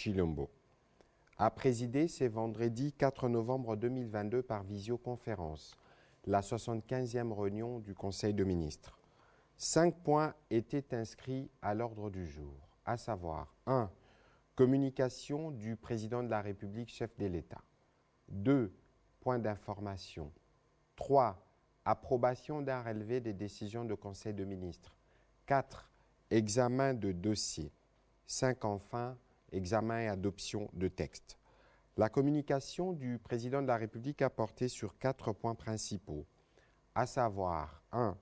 Chilombo, a présidé ce vendredi 4 novembre 2022 par visioconférence la 75e réunion du Conseil de ministres. 5 points étaient inscrits à l'ordre du jour, à savoir 1. Communication du président de la République, chef de l'État. 2. Points d'information. 3. Approbation d'un relevé des décisions du Conseil de ministres. 4. Examen de dossiers. 5. Enfin, examen et adoption de textes. La communication du président de la République a porté sur 4 points principaux, à savoir 1.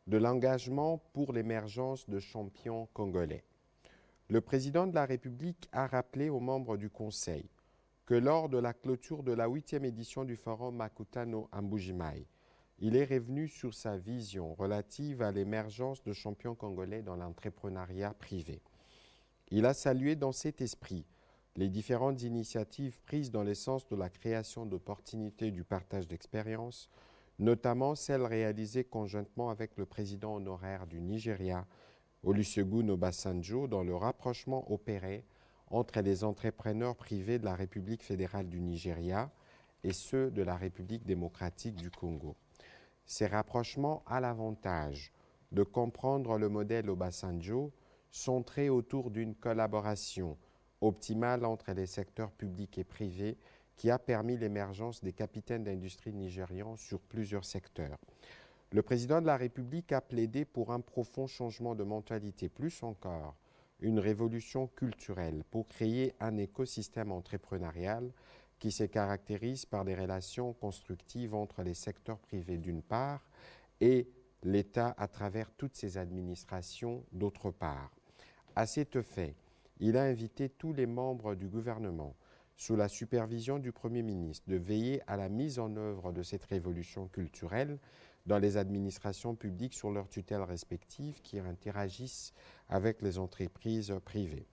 De l'engagement pour l'émergence de champions congolais. Le président de la République a rappelé aux membres du Conseil que lors de la clôture de la 8e édition du Forum Makutano à Mbuji-Mayi, il est revenu sur sa vision relative à l'émergence de champions congolais dans l'entrepreneuriat privé. Il a salué dans cet esprit les différentes initiatives prises dans le sens de la création d'opportunités du partage d'expériences, notamment celles réalisées conjointement avec le président honoraire du Nigeria, Olusegun Obasanjo, dans le rapprochement opéré entre les entrepreneurs privés de la République fédérale du Nigeria et ceux de la République démocratique du Congo. Ces rapprochements ont l'avantage de comprendre le modèle Obasanjo centré autour d'une collaboration optimale entre les secteurs publics et privés qui a permis l'émergence des capitaines d'industrie nigérians sur plusieurs secteurs. Le président de la République a plaidé pour un profond changement de mentalité, plus encore une révolution culturelle pour créer un écosystème entrepreneurial qui se caractérise par des relations constructives entre les secteurs privés d'une part et l'État à travers toutes ses administrations d'autre part. À cet effet, il a invité tous les membres du gouvernement, sous la supervision du Premier ministre, de veiller à la mise en œuvre de cette révolution culturelle dans les administrations publiques sur leurs tutelles respectives qui interagissent avec les entreprises privées.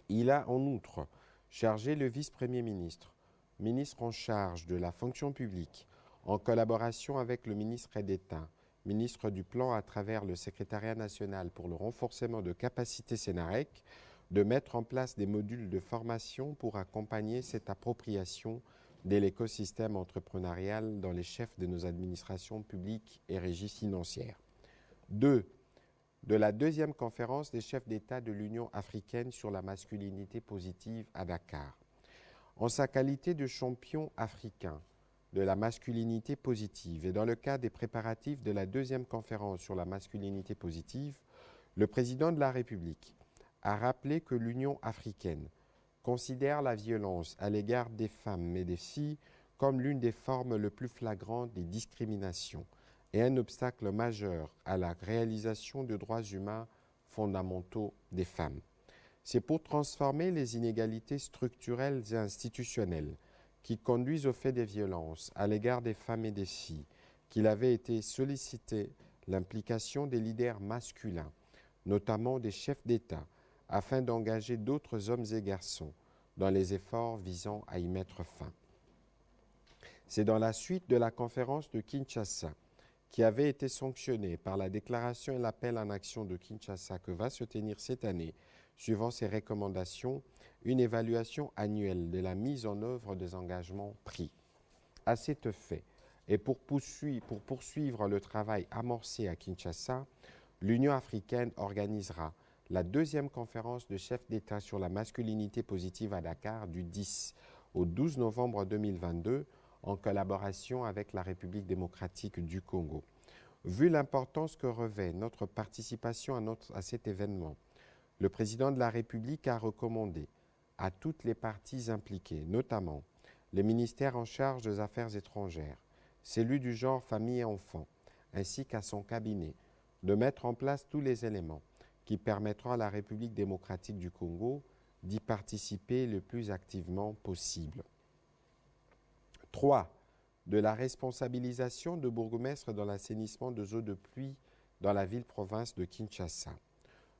Il a en outre chargé le vice-premier ministre, ministre en charge de la fonction publique, en collaboration avec le ministre d'État, ministre du Plan à travers le Secrétariat national pour le renforcement de capacités Sénarec, de mettre en place des modules de formation pour accompagner cette appropriation de l'écosystème entrepreneurial dans les chefs de nos administrations publiques et régies financières. 2. De la 2e conférence des chefs d'État de l'Union africaine sur la masculinité positive à Dakar. En sa qualité de champion africain de la masculinité positive et dans le cadre des préparatifs de la 2e conférence sur la masculinité positive, le président de la République a rappelé que l'Union africaine considère la violence à l'égard des femmes et des filles comme l'une des formes les plus flagrantes des discriminations et un obstacle majeur à la réalisation des droits humains fondamentaux des femmes. C'est pour transformer les inégalités structurelles et institutionnelles qui conduisent au fait des violences à l'égard des femmes et des filles qu'il avait été sollicité l'implication des leaders masculins, notamment des chefs d'État, afin d'engager d'autres hommes et garçons dans les efforts visant à y mettre fin. C'est dans la suite de la conférence de Kinshasa, qui avait été sanctionnée par la déclaration et l'appel en action de Kinshasa que va se tenir cette année, suivant ces recommandations, une évaluation annuelle de la mise en œuvre des engagements pris. À cet effet, et pour poursuivre le travail amorcé à Kinshasa, l'Union africaine organisera la 2e conférence de chefs d'État sur la masculinité positive à Dakar du 10 au 12 novembre 2022 en collaboration avec la République démocratique du Congo. Vu l'importance que revêt notre participation à cet événement, le président de la République a recommandé à toutes les parties impliquées, notamment les ministères en charge des Affaires étrangères, celui du genre famille et enfants, ainsi qu'à son cabinet, de mettre en place tous les éléments qui permettront à la République démocratique du Congo d'y participer le plus activement possible. 3. De la responsabilisation de bourgmestres dans l'assainissement des eaux de pluie dans la ville-province de Kinshasa.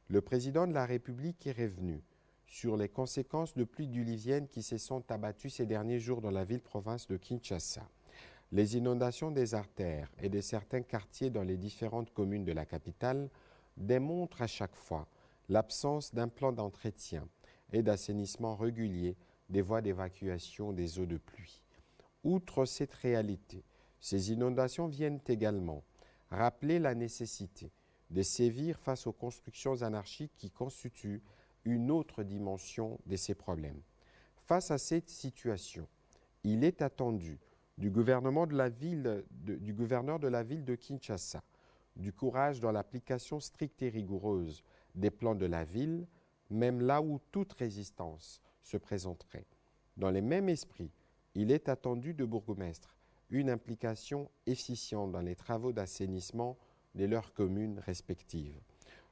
Le président de la République est revenu sur les conséquences de pluies diluviennes qui se sont abattues ces derniers jours dans la ville-province de Kinshasa. Les inondations des artères et de certains quartiers dans les différentes communes de la capitale démontrent à chaque fois l'absence d'un plan d'entretien et d'assainissement régulier des voies d'évacuation des eaux de pluie. Outre cette réalité, ces inondations viennent également rappeler la nécessité de sévir face aux constructions anarchiques qui constituent une autre dimension de ces problèmes. Face à cette situation, il est attendu du gouverneur de la ville de Kinshasa, du courage dans l'application stricte et rigoureuse des plans de la ville, même là où toute résistance se présenterait. Dans le même esprit, il est attendu de bourgmestres une implication efficiente dans les travaux d'assainissement de leurs communes respectives.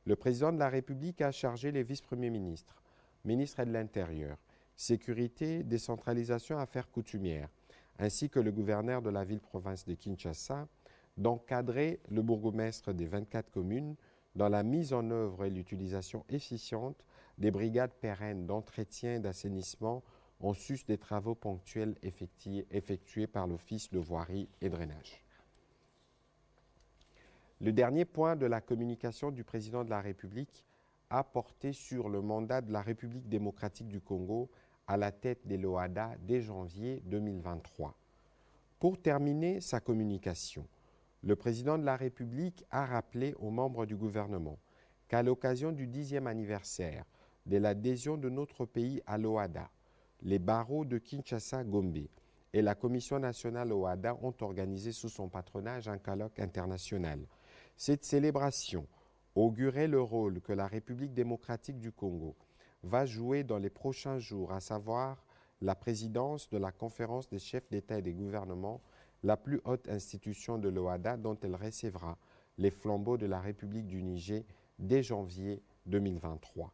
Le président de la République a chargé les vice-premiers ministres, ministres de l'Intérieur, Sécurité, Décentralisation, Affaires coutumières, ainsi que le gouverneur de la ville-province de Kinshasa, d'encadrer le bourgmestre des 24 communes dans la mise en œuvre et l'utilisation efficiente des brigades pérennes d'entretien et d'assainissement en sus des travaux ponctuels effectués par l'Office de voirie et drainage. Le dernier point de la communication du président de la République a porté sur le mandat de la République démocratique du Congo à la tête des l'OHADA dès janvier 2023. Pour terminer sa communication, le président de la République a rappelé aux membres du gouvernement qu'à l'occasion du 10e anniversaire de l'adhésion de notre pays à l'OHADA, les barreaux de Kinshasa-Gombe et la Commission nationale OHADA ont organisé sous son patronage un colloque international. Cette célébration augurait le rôle que la République démocratique du Congo va jouer dans les prochains jours, à savoir la présidence de la conférence des chefs d'État et des gouvernements, la plus haute institution de l'OHADA dont elle recevra les flambeaux de la République du Niger dès janvier 2023.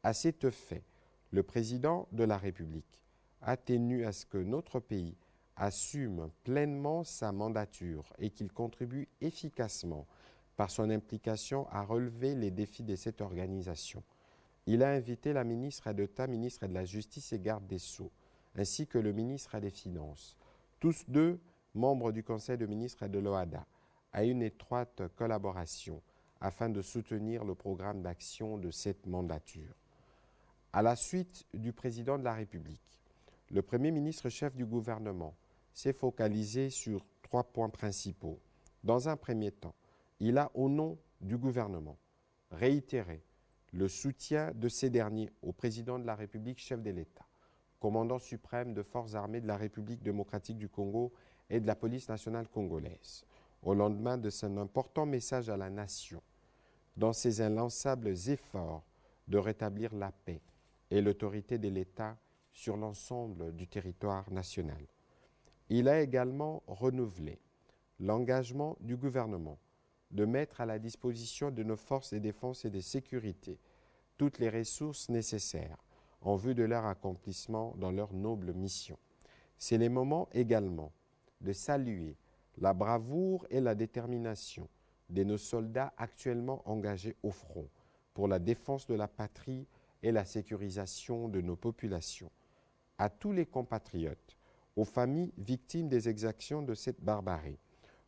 À cet effet, le président de la République a tenu à ce que notre pays assume pleinement sa mandature et qu'il contribue efficacement par son implication à relever les défis de cette organisation. Il a invité la ministre d'État, ministre de la Justice et garde des Sceaux, ainsi que le ministre des Finances, tous deux membres du Conseil de ministres de l'OHADA, à une étroite collaboration afin de soutenir le programme d'action de cette mandature. À la suite du président de la République, le Premier ministre chef du gouvernement s'est focalisé sur 3 points principaux. Dans un premier temps, il a, au nom du gouvernement, réitéré le soutien de ces derniers au président de la République, chef de l'État, commandant suprême de forces armées de la République démocratique du Congo et de la police nationale congolaise, au lendemain de son important message à la nation, dans ses inlançables efforts de rétablir la paix et l'autorité de l'État sur l'ensemble du territoire national. Il a également renouvelé l'engagement du gouvernement de mettre à la disposition de nos forces de défense et de sécurité toutes les ressources nécessaires en vue de leur accomplissement dans leur noble mission. C'est le moment également de saluer la bravoure et la détermination de nos soldats actuellement engagés au front pour la défense de la patrie et la sécurisation de nos populations. À tous les compatriotes, aux familles victimes des exactions de cette barbarie,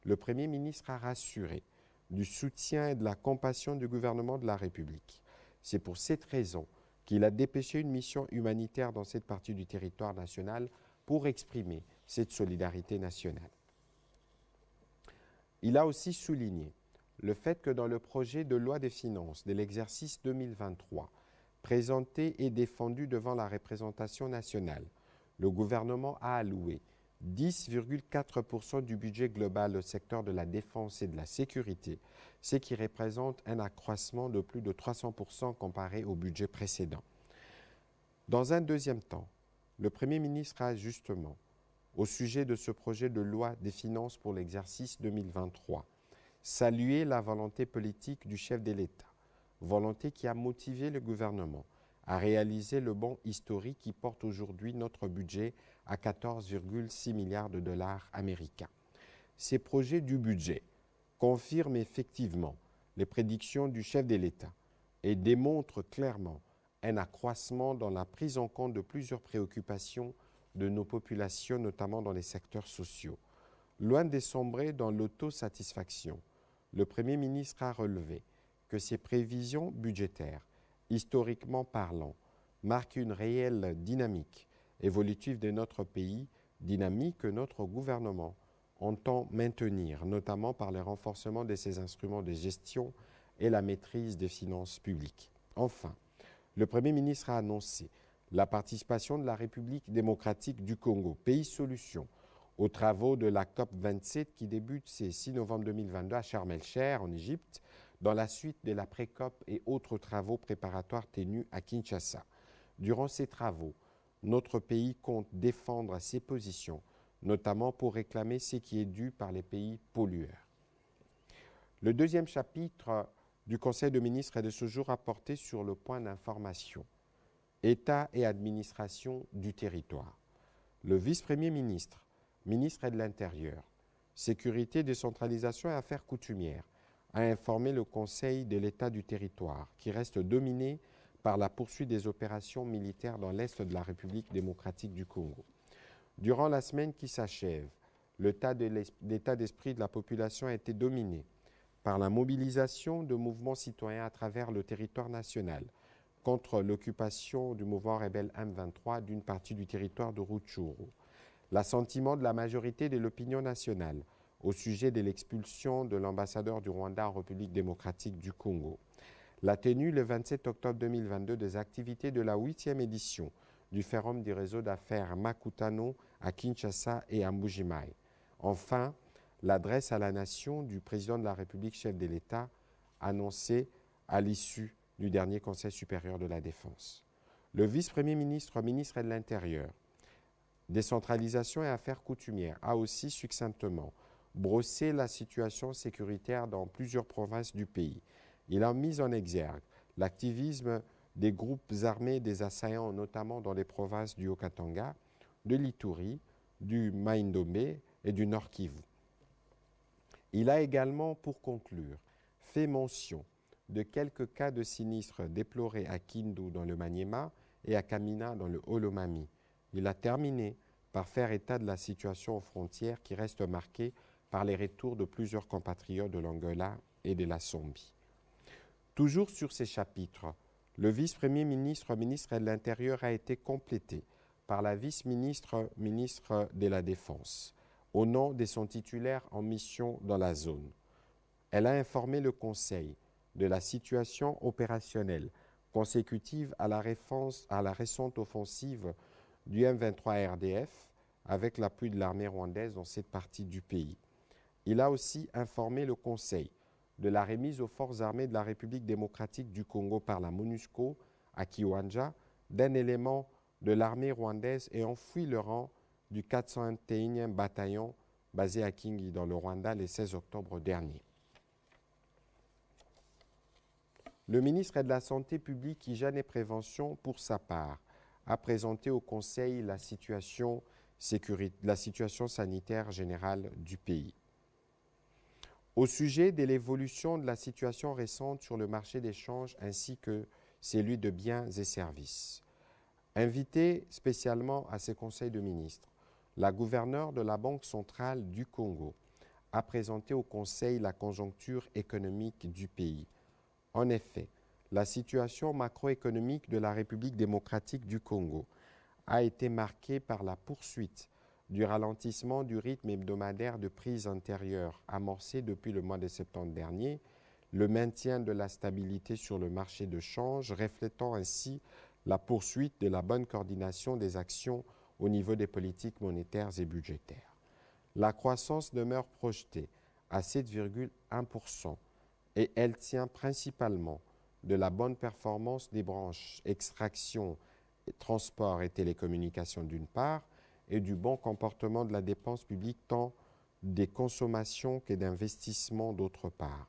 le Premier ministre a rassuré du soutien et de la compassion du gouvernement de la République. C'est pour cette raison qu'il a dépêché une mission humanitaire dans cette partie du territoire national pour exprimer cette solidarité nationale. Il a aussi souligné le fait que dans le projet de loi des finances de l'exercice 2023, présenté et défendu devant la représentation nationale, le gouvernement a alloué 10,4% du budget global au secteur de la défense et de la sécurité, ce qui représente un accroissement de plus de 300% comparé au budget précédent. Dans un deuxième temps, le Premier ministre a justement, au sujet de ce projet de loi des finances pour l'exercice 2023, salué la volonté politique du chef de l'État, volonté qui a motivé le gouvernement à réaliser le bond historique qui porte aujourd'hui notre budget à 14,6 milliards de dollars américains. Ces projets du budget confirment effectivement les prédictions du chef de l'État et démontrent clairement un accroissement dans la prise en compte de plusieurs préoccupations de nos populations, notamment dans les secteurs sociaux. Loin de sombrer dans l'autosatisfaction, le Premier ministre a relevé que ces prévisions budgétaires, historiquement parlant, marque une réelle dynamique évolutive de notre pays, dynamique que notre gouvernement entend maintenir, notamment par le renforcement de ses instruments de gestion et la maîtrise des finances publiques. Enfin, le Premier ministre a annoncé la participation de la République démocratique du Congo, pays solution, aux travaux de la COP27 qui débute ce 6 novembre 2022 à Sharm el-Cheikh, en Égypte, dans la suite de la pré-COP et autres travaux préparatoires tenus à Kinshasa. Durant ces travaux, notre pays compte défendre ses positions, notamment pour réclamer ce qui est dû par les pays pollueurs. Le deuxième chapitre du Conseil de ministres est de ce jour à porter sur le point d'information. État et administration du territoire. Le vice-premier ministre, ministre de l'Intérieur, Sécurité, décentralisation et affaires coutumières, a informé le Conseil de l'État du territoire, qui reste dominé par la poursuite des opérations militaires dans l'est de la République démocratique du Congo. Durant la semaine qui s'achève, l'état d'esprit de la population a été dominé par la mobilisation de mouvements citoyens à travers le territoire national contre l'occupation du mouvement rebelle M23 d'une partie du territoire de Rutshuru. L'assentiment de la majorité de l'opinion nationale au sujet de l'expulsion de l'ambassadeur du Rwanda en République démocratique du Congo. La tenue le 27 octobre 2022 des activités de la 8e édition du Forum du réseau d'affaires Makutano à Kinshasa et à Mbuji-Mayi. Enfin, l'adresse à la nation du président de la République, chef de l'État, annoncée à l'issue du dernier Conseil supérieur de la Défense. Le vice-premier ministre, ministre de l'Intérieur, décentralisation et affaires coutumières, a aussi succinctement brossé la situation sécuritaire dans plusieurs provinces du pays. Il a mis en exergue l'activisme des groupes armés des assaillants, notamment dans les provinces du Haut-Katanga, de l'Ituri, du Mai-Ndombe et du Nord Kivu. Il a également, pour conclure, fait mention de quelques cas de sinistres déplorés à Kindu dans le Maniema et à Kamina dans le Haut-Lomami. Il a terminé par faire état de la situation aux frontières qui reste marquée par les retours de plusieurs compatriotes de l'Angola et de la Zambie. Toujours sur ces chapitres, le vice-premier ministre, ministre de l'Intérieur, a été complété par la vice-ministre, ministre de la Défense, au nom de son titulaire en mission dans la zone. Elle a informé le Conseil de la situation opérationnelle consécutive à la récente offensive du M23 RDF avec l'appui de l'armée rwandaise dans cette partie du pays. Il a aussi informé le Conseil de la remise aux forces armées de la République démocratique du Congo par la MONUSCO à Kiwanja d'un élément de l'armée rwandaise ayant fui le rang du 401e bataillon basé à Kingi dans le Rwanda le 16 octobre dernier. Le ministre de la Santé publique, Hygiène et Prévention, pour sa part, a présenté au Conseil la situation sanitaire générale du pays. Au sujet de l'évolution de la situation récente sur le marché des changes ainsi que celui de biens et services. Invitée spécialement à ce Conseil de ministres, la gouverneure de la Banque centrale du Congo a présenté au Conseil la conjoncture économique du pays. En effet, la situation macroéconomique de la République démocratique du Congo a été marquée par la poursuite du ralentissement du rythme hebdomadaire de prise antérieure amorcé depuis le mois de septembre dernier, le maintien de la stabilité sur le marché de change, reflétant ainsi la poursuite de la bonne coordination des actions au niveau des politiques monétaires et budgétaires. La croissance demeure projetée à 7,1% et elle tient principalement de la bonne performance des branches extraction, transport et télécommunications d'une part, et du bon comportement de la dépense publique tant des consommations que d'investissements d'autre part.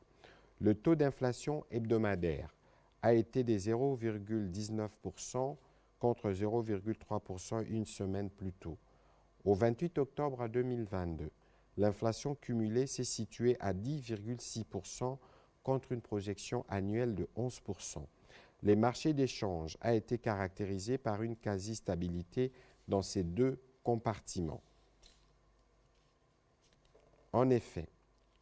Le taux d'inflation hebdomadaire a été de 0,19% contre 0,3% une semaine plus tôt. Au 28 octobre 2022, l'inflation cumulée s'est située à 10,6% contre une projection annuelle de 11%. Les marchés d'échange ont été caractérisés par une quasi-stabilité dans ces deux compartiments. En effet,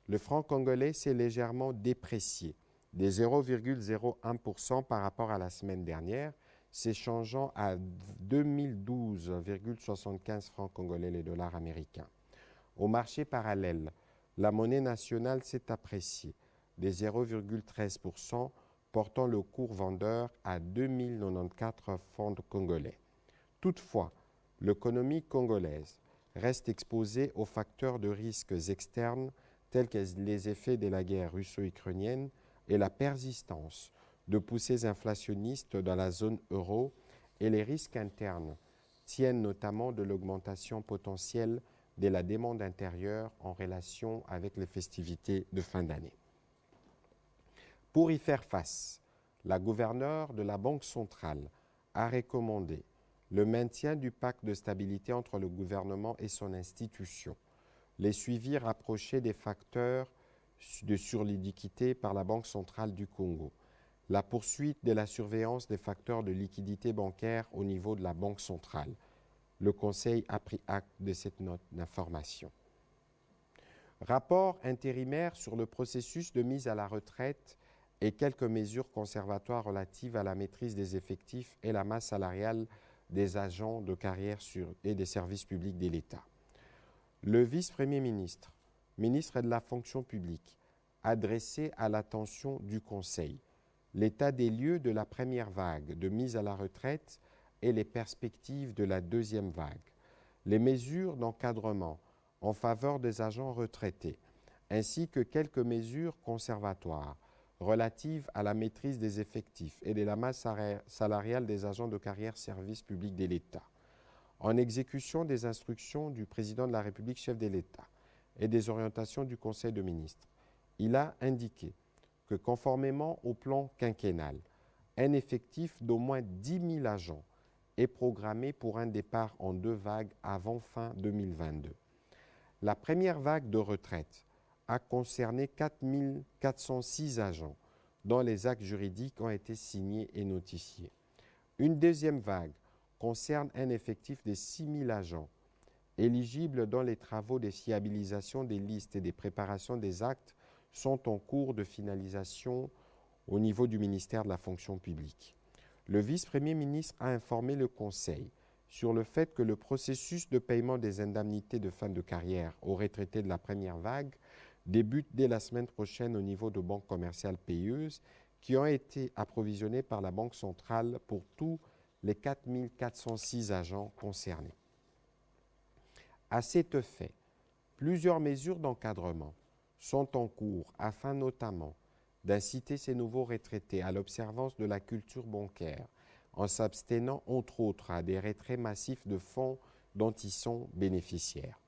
le franc congolais s'est légèrement déprécié de 0,01% par rapport à la semaine dernière, s'échangeant à 2012,75 francs congolais les dollars américains. Au marché parallèle, la monnaie nationale s'est appréciée de 0,13%, portant le cours vendeur à 2094 francs congolais. Toutefois, l'économie congolaise reste exposée aux facteurs de risques externes tels que les effets de la guerre russo-ukrainienne et la persistance de poussées inflationnistes dans la zone euro, et les risques internes tiennent notamment de l'augmentation potentielle de la demande intérieure en relation avec les festivités de fin d'année. Pour y faire face, la gouverneure de la Banque centrale a recommandé le maintien du pacte de stabilité entre le gouvernement et son institution, les suivis rapprochés des facteurs de surliquidité par la Banque centrale du Congo, la poursuite de la surveillance des facteurs de liquidité bancaire au niveau de la Banque centrale. Le Conseil a pris acte de cette note d'information. Rapport intérimaire sur le processus de mise à la retraite et quelques mesures conservatoires relatives à la maîtrise des effectifs et la masse salariale des agents de carrière et des services publics de l'État. Le vice-premier ministre, ministre de la fonction publique, a dressé à l'attention du Conseil l'état des lieux de la première vague de mise à la retraite et les perspectives de la deuxième vague, les mesures d'encadrement en faveur des agents retraités, ainsi que quelques mesures conservatoires relatives à la maîtrise des effectifs et de la masse salariale des agents de carrière service public de l'État. En exécution des instructions du président de la République, chef de l'État, et des orientations du Conseil de ministres, il a indiqué que conformément au plan quinquennal, un effectif d'au moins 10 000 agents est programmé pour un départ en 2 vagues avant fin 2022. La première vague de retraite a concerné 4 406 agents dont les actes juridiques ont été signés et notifiés. Une deuxième vague concerne un effectif de 6 000 agents éligibles dont les travaux de fiabilisation des listes et des préparations des actes sont en cours de finalisation au niveau du ministère de la fonction publique. Le vice-premier ministre a informé le Conseil sur le fait que le processus de paiement des indemnités de fin de carrière aux retraités de la première vague débute dès la semaine prochaine au niveau de banques commerciales payeuses qui ont été approvisionnées par la Banque centrale pour tous les 4 406 agents concernés. À cet effet, plusieurs mesures d'encadrement sont en cours afin notamment d'inciter ces nouveaux retraités à l'observance de la culture bancaire en s'abstenant entre autres à des retraits massifs de fonds dont ils sont bénéficiaires.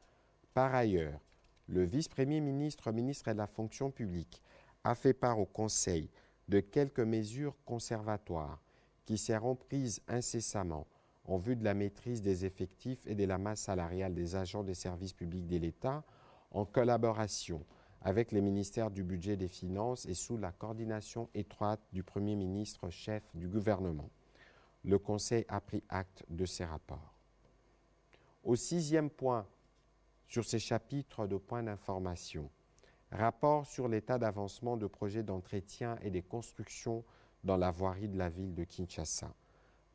Par ailleurs, le vice-premier ministre, ministre de la fonction publique, a fait part au Conseil de quelques mesures conservatoires qui seront prises incessamment en vue de la maîtrise des effectifs et de la masse salariale des agents des services publics de l'État en collaboration avec les ministères du Budget et des Finances et sous la coordination étroite du Premier ministre chef du gouvernement. Le Conseil a pris acte de ces rapports. Au 6e point sur ces chapitres de points d'information, rapport sur l'état d'avancement de projets d'entretien et des constructions dans la voirie de la ville de Kinshasa.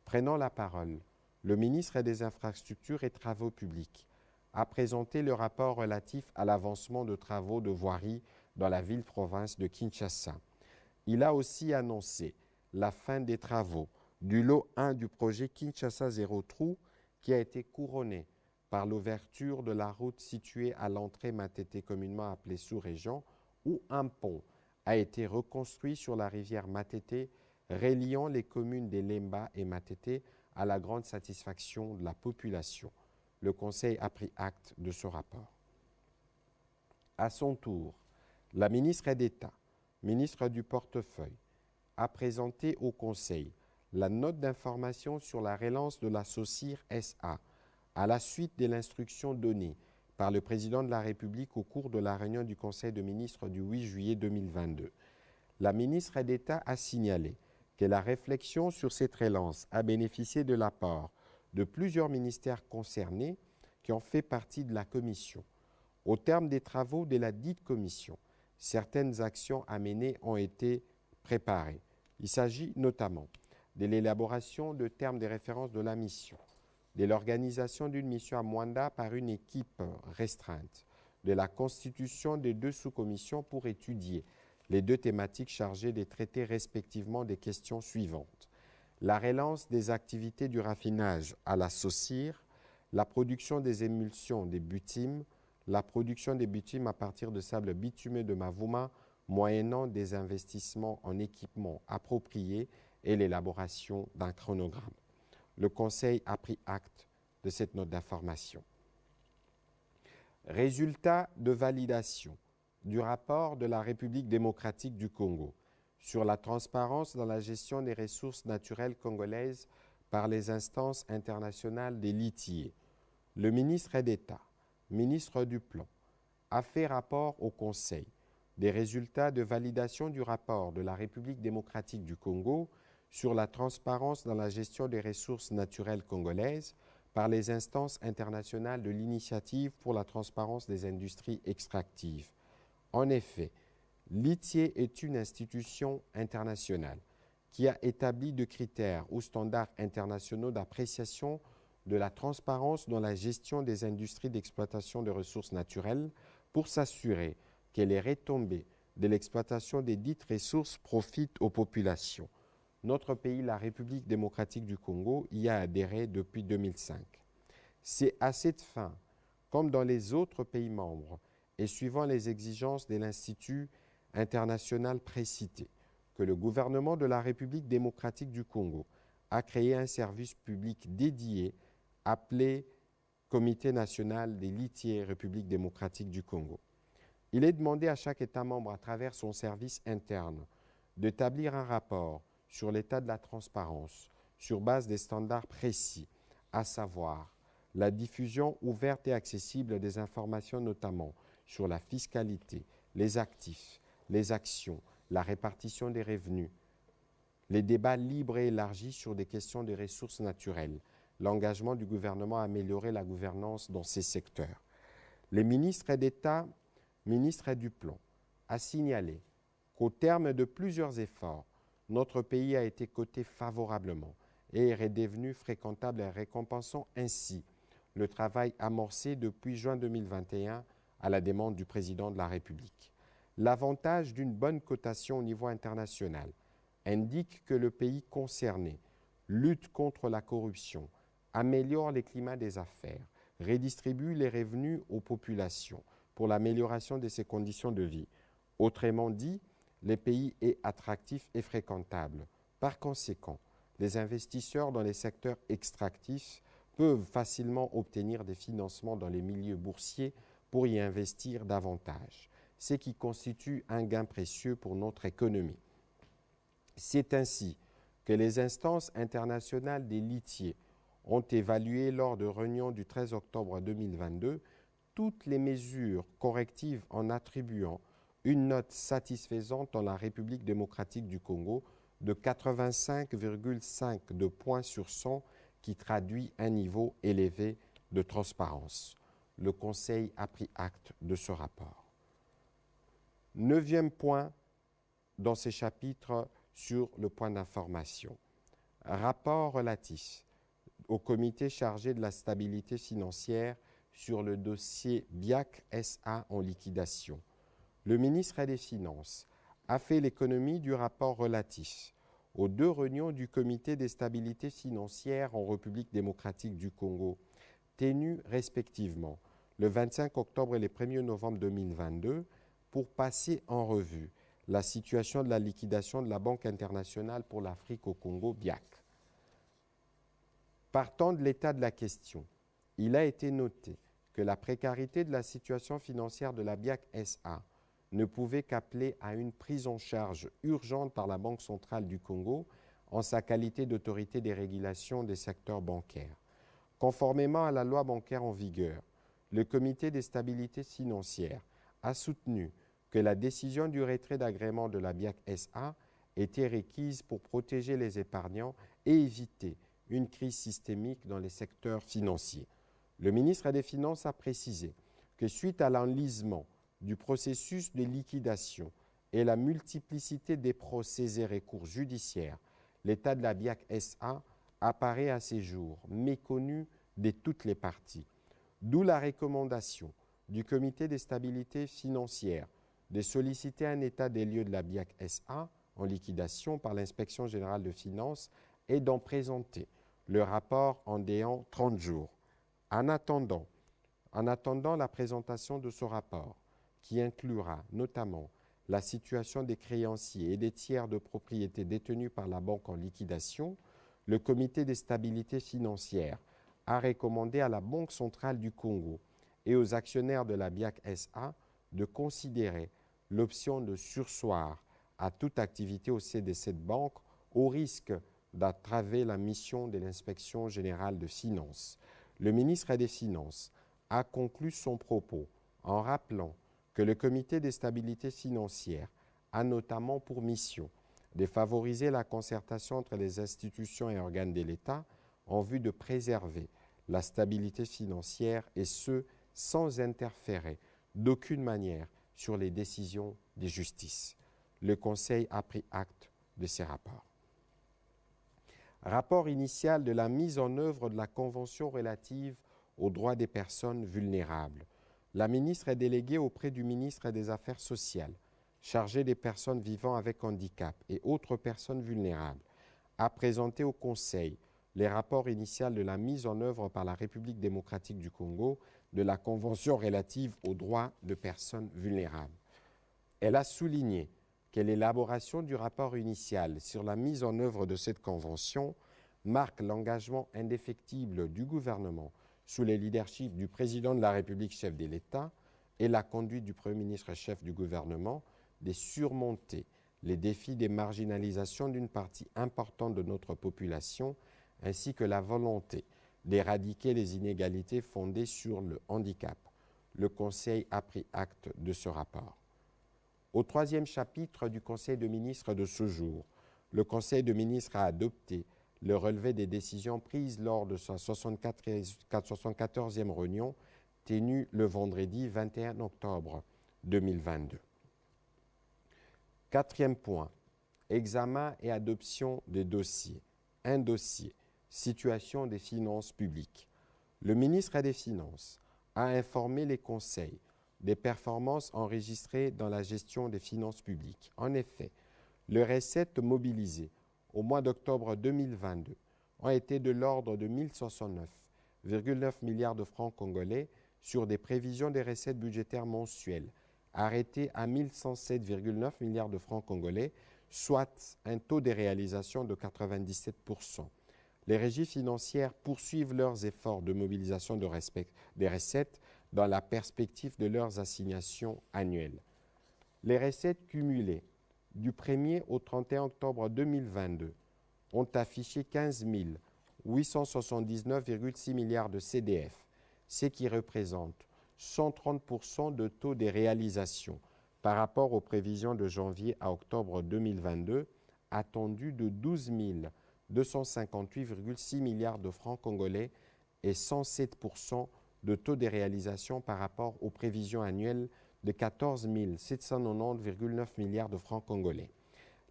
Prenant la parole, le ministre des Infrastructures et Travaux publics a présenté le rapport relatif à l'avancement de travaux de voirie dans la ville-province de Kinshasa. Il a aussi annoncé la fin des travaux du lot 1 du projet Kinshasa Zéro Trou qui a été couronné par l'ouverture de la route située à l'entrée Matete, communément appelée sous-région, où un pont a été reconstruit sur la rivière Matete, reliant les communes de Lemba et Matete à la grande satisfaction de la population. Le Conseil a pris acte de ce rapport. À son tour, la ministre d'État, ministre du portefeuille, a présenté au Conseil la note d'information sur la relance de la SOCIR SA à la suite de l'instruction donnée par le président de la République au cours de la réunion du Conseil de ministres du 8 juillet 2022. La ministre d'État a signalé que la réflexion sur cette relance a bénéficié de l'apport de plusieurs ministères concernés qui ont fait partie de la commission. Au terme des travaux de la dite commission, certaines actions à mener ont été préparées. Il s'agit notamment de l'élaboration de termes de référence de la mission, de l'organisation d'une mission à Mwanda par une équipe restreinte, de la constitution de 2 sous-commissions pour étudier les 2 thématiques chargées de traiter respectivement des questions suivantes: la relance des activités du raffinage à la SOCIR, la production des émulsions des bitumes, la production des bitumes à partir de sable bitumeux de Mavuma, moyennant des investissements en équipements appropriés et l'élaboration d'un chronogramme. Le Conseil a pris acte de cette note d'information. Résultat de validation du rapport de la République démocratique du Congo sur la transparence dans la gestion des ressources naturelles congolaises par les instances internationales des litiers. Le ministre d'État, ministre du Plan, a fait rapport au Conseil des résultats de validation du rapport de la République démocratique du Congo sur la transparence dans la gestion des ressources naturelles congolaises par les instances internationales de l'initiative pour la transparence des industries extractives. En effet, l'ITIE est une institution internationale qui a établi de critères ou standards internationaux d'appréciation de la transparence dans la gestion des industries d'exploitation de ressources naturelles pour s'assurer que les retombées de l'exploitation des dites ressources profitent aux populations. Notre pays, la République démocratique du Congo, y a adhéré depuis 2005. C'est à cette fin, comme dans les autres pays membres, et suivant les exigences de l'Institut international précité, que le gouvernement de la République démocratique du Congo a créé un service public dédié appelé Comité national des litiers République démocratique du Congo. Il est demandé à chaque État membre, à travers son service interne, d'établir un rapport sur l'état de la transparence, sur base des standards précis, à savoir la diffusion ouverte et accessible des informations, notamment sur la fiscalité, les actifs, les actions, la répartition des revenus, les débats libres et élargis sur des questions de ressources naturelles, l'engagement du gouvernement à améliorer la gouvernance dans ces secteurs. Les ministres d'État, ministre du Plan, a signalé qu'au terme de plusieurs efforts, notre pays a été coté favorablement et est redevenu fréquentable et récompensant ainsi le travail amorcé depuis juin 2021 à la demande du président de la République. L'avantage d'une bonne cotation au niveau international indique que le pays concerné lutte contre la corruption, améliore les climats des affaires, redistribue les revenus aux populations pour l'amélioration de ses conditions de vie. Autrement dit, le pays est attractif et fréquentable. Par conséquent, les investisseurs dans les secteurs extractifs peuvent facilement obtenir des financements dans les milieux boursiers pour y investir davantage, ce qui constitue un gain précieux pour notre économie. C'est ainsi que les instances internationales des litiers ont évalué lors de réunion du 13 octobre 2022 toutes les mesures correctives en attribuant une note satisfaisante dans la République démocratique du Congo de 85,5 de points sur 100 qui traduit un niveau élevé de transparence. Le Conseil a pris acte de ce rapport. 9e point dans ces chapitres sur le point d'information. Rapport relatif au comité chargé de la stabilité financière sur le dossier BIAC SA en liquidation. Le ministre des Finances a fait l'économie du rapport relatif aux 2 réunions du comité de stabilité financière en République démocratique du Congo, tenues respectivement le 25 octobre et le 1er novembre 2022 pour passer en revue la situation de la liquidation de la Banque internationale pour l'Afrique au Congo, BIAC. Partant de l'état de la question, il a été noté que la précarité de la situation financière de la BIAC SA ne pouvait qu'appeler à une prise en charge urgente par la Banque centrale du Congo en sa qualité d'autorité des régulations des secteurs bancaires. Conformément à la loi bancaire en vigueur, le comité de stabilité financière a soutenu que la décision du retrait d'agrément de la BIAC SA était requise pour protéger les épargnants et éviter une crise systémique dans les secteurs financiers. Le ministre des Finances a précisé que suite à l'enlisement du processus de liquidation et la multiplicité des procès et recours judiciaires, l'état de la BIAC SA apparaît à ces jours méconnu de toutes les parties. D'où la recommandation du Comité de stabilité financière de solliciter un état des lieux de la BIAC SA en liquidation par l'Inspection générale de finances et d'en présenter le rapport en déant 30 jours. En attendant la présentation de ce rapport, qui inclura notamment la situation des créanciers et des tiers de propriété détenus par la banque en liquidation, le Comité de stabilité financière a recommandé à la Banque centrale du Congo et aux actionnaires de la BIAC SA de considérer l'option de surseoir à toute activité au sein de cette banque au risque d'entraver la mission de l'Inspection générale de finances. Le ministre des Finances a conclu son propos en rappelant que le Comité de stabilité financière a notamment pour mission de favoriser la concertation entre les institutions et organes de l'État en vue de préserver la stabilité financière et ce, sans interférer d'aucune manière sur les décisions de justice. Le Conseil a pris acte de ces rapports. Rapport initial de la mise en œuvre de la Convention relative aux droits des personnes vulnérables. La ministre est déléguée auprès du ministre des Affaires sociales, chargé des personnes vivant avec handicap et autres personnes vulnérables, a présenté au Conseil les rapports initiaux de la mise en œuvre par la République démocratique du Congo de la Convention relative aux droits de personnes vulnérables. Elle a souligné que l'élaboration du rapport initial sur la mise en œuvre de cette convention marque l'engagement indéfectible du gouvernement sous le leadership du président de la République, chef de l'État, et la conduite du Premier ministre, chef du gouvernement, de surmonter les défis des marginalisations d'une partie importante de notre population, ainsi que la volonté d'éradiquer les inégalités fondées sur le handicap. Le Conseil a pris acte de ce rapport. Au troisième chapitre du Conseil de ministres de ce jour, le Conseil de ministres a adopté le relevé des décisions prises lors de sa 74e réunion tenue le vendredi 21 octobre 2022. Quatrième point, examen et adoption des dossiers. Un dossier, situation des finances publiques. Le ministre des Finances a informé les conseils des performances enregistrées dans la gestion des finances publiques. En effet, les recettes mobilisées au mois d'octobre 2022 ont été de l'ordre de 1069,9 milliards de francs congolais sur des prévisions des recettes budgétaires mensuelles arrêtées à 1107,9 milliards de francs congolais, soit un taux de réalisation de 97%. Les régies financières poursuivent leurs efforts de mobilisation des recettes dans la perspective de leurs assignations annuelles. Les recettes cumulées du 1er au 31 octobre 2022 ont affiché 15 879,6 milliards de CDF, ce qui représente 130% de taux de réalisation par rapport aux prévisions de janvier à octobre 2022, attendues de 12 258,6 milliards de francs congolais et 107% de taux de réalisation par rapport aux prévisions annuelles de 14 790,9 milliards de francs congolais.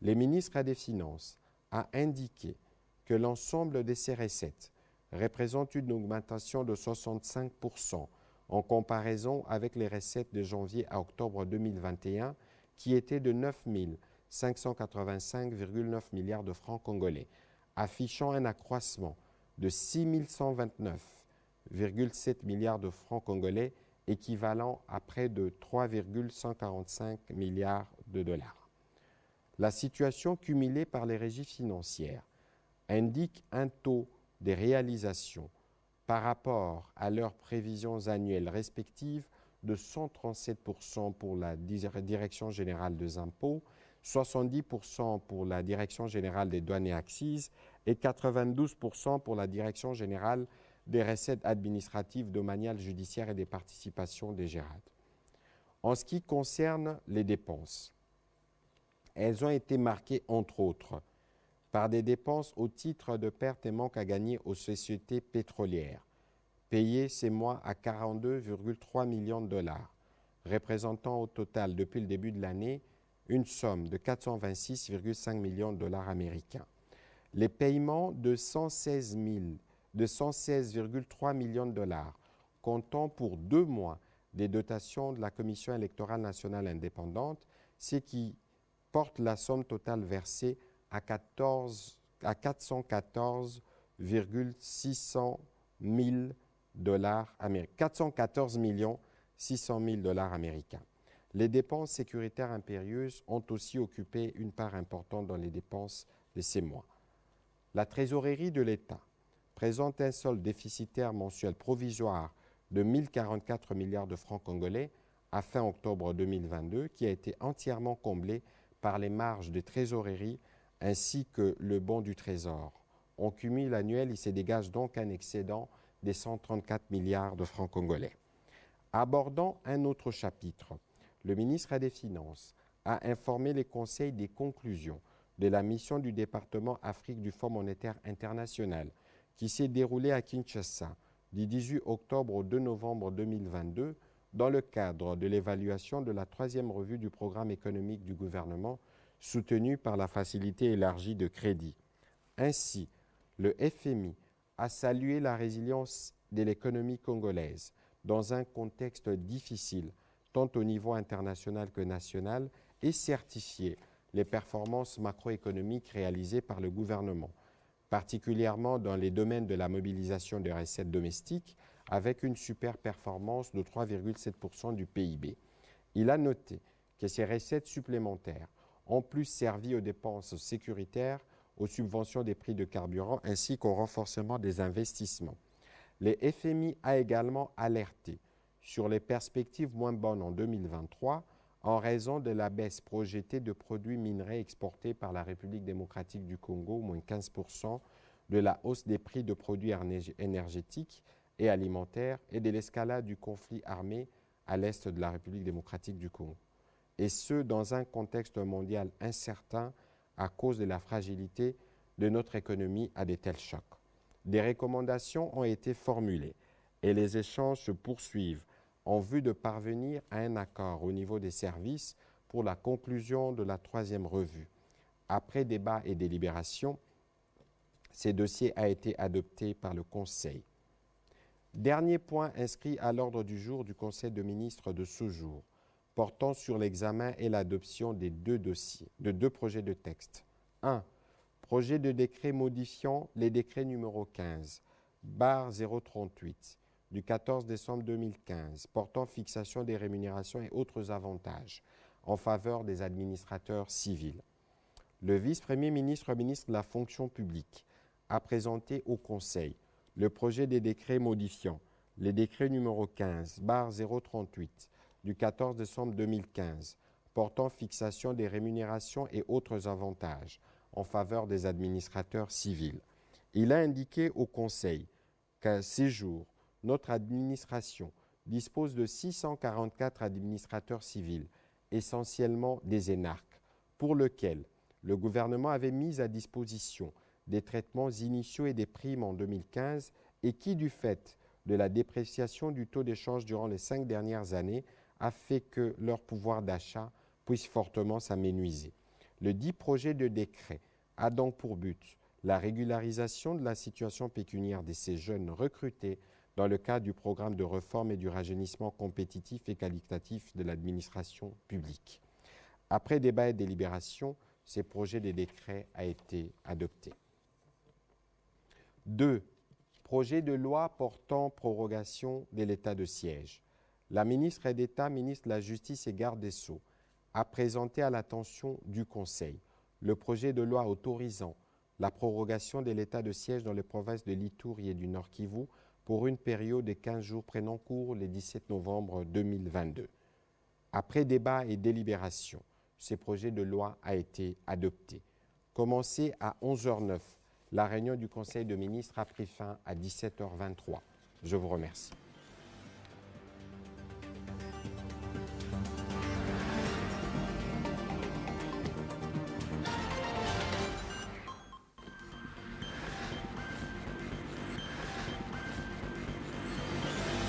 Le ministre des Finances a indiqué que l'ensemble de ces recettes représente une augmentation de 65% en comparaison avec les recettes de janvier à octobre 2021 qui étaient de 9 585,9 milliards de francs congolais, affichant un accroissement de 6 129,7 milliards de francs congolais, équivalent à près de 3,145 milliards de dollars. La situation cumulée par les régies financières indique un taux de réalisation par rapport à leurs prévisions annuelles respectives de 137% pour la Direction générale des impôts, 70% pour la Direction générale des douanes et accises et 92% pour la Direction générale des recettes administratives, domaniales, judiciaires et des participations des GERAD. En ce qui concerne les dépenses, elles ont été marquées, entre autres, par des dépenses au titre de pertes et manques à gagner aux sociétés pétrolières, payées ces mois à 42,3 millions de dollars, représentant au total, depuis le début de l'année, une somme de 426,5 millions de dollars américains. Les paiements de 116,3 millions de dollars, comptant pour 2 mois des dotations de la Commission électorale nationale indépendante, ce qui porte la somme totale versée à 414,600 000 dollars américains. 414 600 000 dollars américains. Les dépenses sécuritaires impérieuses ont aussi occupé une part importante dans les dépenses de ces mois. La trésorerie de l'État présente un solde déficitaire mensuel provisoire de 1044 milliards de francs congolais à fin octobre 2022, qui a été entièrement comblé par les marges de trésorerie ainsi que le bon du Trésor. En cumul annuel, il se dégage donc un excédent des 134 milliards de francs congolais. Abordant un autre chapitre, le ministre des Finances a informé les conseils des conclusions de la mission du département Afrique du Fonds monétaire international qui s'est déroulée à Kinshasa du 18 octobre au 2 novembre 2022 dans le cadre de l'évaluation de la 3e revue du programme économique du gouvernement soutenu par la facilité élargie de crédit. Ainsi, le FMI a salué la résilience de l'économie congolaise dans un contexte difficile, tant au niveau international que national, et certifié les performances macroéconomiques réalisées par le gouvernement, particulièrement dans les domaines de la mobilisation des recettes domestiques, avec une super performance de 3,7% du PIB. Il a noté que ces recettes supplémentaires ont plus servi aux dépenses sécuritaires, aux subventions des prix de carburant ainsi qu'au renforcement des investissements. Le FMI a également alerté sur les perspectives moins bonnes en 2023 en raison de la baisse projetée de produits minerais exportés par la République démocratique du Congo, moins 15%, de la hausse des prix de produits énergétiques et alimentaires et de l'escalade du conflit armé à l'est de la République démocratique du Congo. Et ce, dans un contexte mondial incertain à cause de la fragilité de notre économie à de tels chocs. Des recommandations ont été formulées et les échanges se poursuivent en vue de parvenir à un accord au niveau des services pour la conclusion de la 3e revue. Après débat et délibération, ce dossier a été adopté par le Conseil. Dernier point inscrit à l'ordre du jour du Conseil de ministres de ce jour, portant sur l'examen et l'adoption de 2 projets de texte. 1. Projet de décret modifiant les décrets numéro 15/038 du 14 décembre 2015 portant fixation des rémunérations et autres avantages en faveur des administrateurs civils. Le vice-premier ministre, ministre de la fonction publique, a présenté au Conseil le projet des décrets modifiant les décrets numéro 15/038 du 14 décembre 2015 portant fixation des rémunérations et autres avantages en faveur des administrateurs civils. Il a indiqué au Conseil qu'à ces jours, notre administration dispose de 644 administrateurs civils, essentiellement des énarques, pour lesquels le gouvernement avait mis à disposition des traitements initiaux et des primes en 2015 et qui, du fait de la dépréciation du taux d'échange durant les 5 dernières années, a fait que leur pouvoir d'achat puisse fortement s'amenuiser. Le dit projet de décret a donc pour but la régularisation de la situation pécuniaire de ces jeunes recrutés dans le cadre du programme de réforme et du rajeunissement compétitif et qualitatif de l'administration publique. Après débat et délibération, ce projet de décret a été adopté. 2. Projet de loi portant prorogation de l'état de siège. La ministre d'État, ministre de la Justice et garde des Sceaux, a présenté à l'attention du Conseil le projet de loi autorisant la prorogation de l'état de siège dans les provinces de l'Ituri et du Nord Kivu pour une période de 15 jours prenant cours le 17 novembre 2022. Après débat et délibération, ce projet de loi a été adopté. Commencé à 11h09, la réunion du Conseil de ministres a pris fin à 17h23. Je vous remercie.